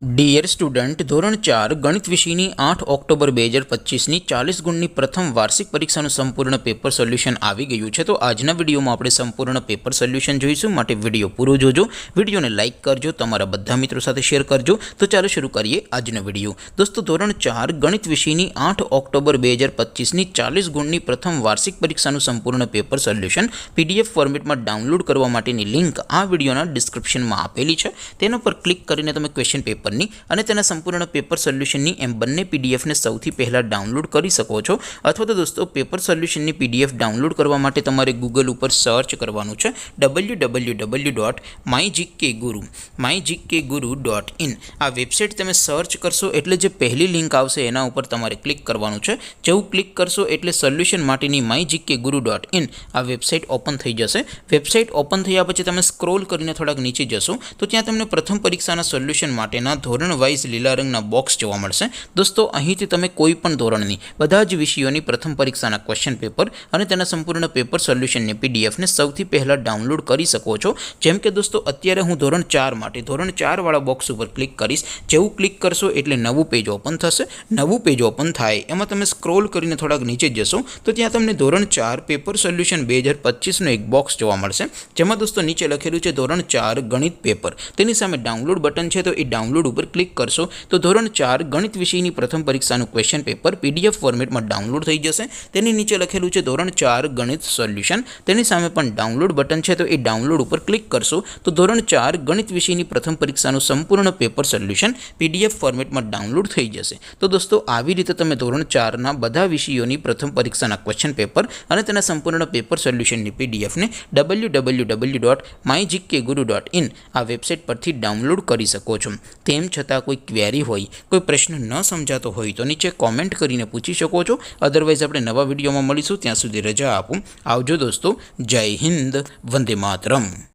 Dear student, ધોરણ 4 ગણિત વિષયની 8 ઓક્ટોબર 2025ની 40 ગુણની પ્રથમ વાર્ષિક પરીક્ષાનું સંપૂર્ણ પેપર સોલ્યુશન આવી ગયું છે। તો આજના વિડીયોમાં આપણે સંપૂર્ણ પેપર સોલ્યુશન જોઈશું, માટે વિડીયો પૂરો જોજો, વિડીયોને લાઇક કરજો, તમારા બધા મિત્રો સાથે શેર કરજો। તો ચાલો શરૂ કરીએ આજનો વિડીયો। દોસ્તો, ધોરણ 4 ગણિત વિષયની 8 ઓક્ટોબર 2025ની 40 ગુણની પ્રથમ વાર્ષિક પરીક્ષાનું સંપૂર્ણ પેપર સોલ્યુશન PDF ફોર્મેટમાં ડાઉનલોડ કરવા માટેની લિંક આ વિડીયોના ડિસ્ક્રિપ્શનમાં આપેલી છે। તેના પર ક્લિક કરીને તમે ક્વેશ્ચન પેપર અને તેના સંપૂર્ણ પેપર સોલ્યુશનની એમ બંને પીડીએફને સૌથી પહેલા ડાઉનલોડ કરી શકો છો। અથવા તો દોસ્તો, પેપર સોલ્યુશનની પીડીએફ ડાઉનલોડ કરવા માટે તમારે ગૂગલ ઉપર સર્ચ કરવાનું છે www.mygkguru.in। આ વેબસાઇટ તમે સર્ચ કરશો એટલે જે પહેલી લિંક આવશે એના ઉપર તમારે ક્લિક કરવાનું છે। જેવું ક્લિક કરશો એટલે સોલ્યુશન માટેની mygkguru.in આ વેબસાઇટ ઓપન થઈ જશે। વેબસાઇટ ઓપન થયા પછી તમે સ્ક્રોલ કરીને થોડાક નીચે જશો તો ત્યાં તમને પ્રથમ પરીક્ષાના સોલ્યુશન માટેના ધોરણ વાઇઝ લીલા રંગના બોક્સ જોવા મળશે। દોસ્તો, અહીંથી તમે કોઈ પણ ધોરણની બધા જ વિષયોની પ્રથમ પરીક્ષાના ક્વેશ્ચન પેપર અને તેના સંપૂર્ણ પેપર સોલ્યુશનની પીડીએફને સૌથી પહેલાં ડાઉનલોડ કરી શકો છો। જેમ કે દોસ્તો, અત્યારે હું ધોરણ 4 માટે ધોરણ 4 વાળા બોક્સ ઉપર ક્લિક કરીશ। જેવું ક્લિક કરશો એટલે નવું પેજ ઓપન થશે। નવું પેજ ઓપન થાય એમાં તમે સ્ક્રોલ કરીને થોડાક નીચે જશો તો ત્યાં તમને ધોરણ 4 પેપર સોલ્યુશન 2025નું એક બોક્સ જોવા મળશે, જેમાં દોસ્તો નીચે લખેલું છે ધોરણ 4 ગણિત પેપર। તેની સામે ડાઉનલોડ બટન છે, તો એ ડાઉનલોડ ઉપર ક્લિક કરશો તો ધોરણ 4 ગણિત વિષયની પ્રથમ પરીક્ષાનું ક્વેશ્ચન પેપર PDF ફોર્મેટમાં ડાઉનલોડ થઈ જશે। તેની નીચે લખેલું છે ધોરણ 4 ગણિત સોલ્યુશન, તેની સામે પણ ડાઉનલોડ બટન છે, તો એ ડાઉનલોડ ઉપર ક્લિક કરશો તો ધોરણ 4 ગણિત વિષયની પ્રથમ પરીક્ષાનું સંપૂર્ણ પેપર સોલ્યુશન PDF ફોર્મેટમાં ડાઉનલોડ થઈ જશે। તો દોસ્તો, આવી રીતે તમે ધોરણ 4ના બધા વિષયોની પ્રથમ પરીક્ષાના ક્વેશ્ચન પેપર અને તેના સંપૂર્ણ પેપર સોલ્યુશનની પીડીએફને www.mygkguru.in આ વેબસાઇટ પરથી ડાઉનલોડ કરી શકો છો। તેમ છતાં કોઈ ક્વેરી હોય, કોઈ પ્રશ્ન ન સમજાતો હોય તો નીચે કોમેન્ટ કરીને પૂછી શકો છો। અદરવાઇઝ આપણે નવા વિડીયોમાં મળીશું, ત્યાં સુધી રજા આપું। આવજો દોસ્તો, જય હિન્દ, વંદે માતરમ।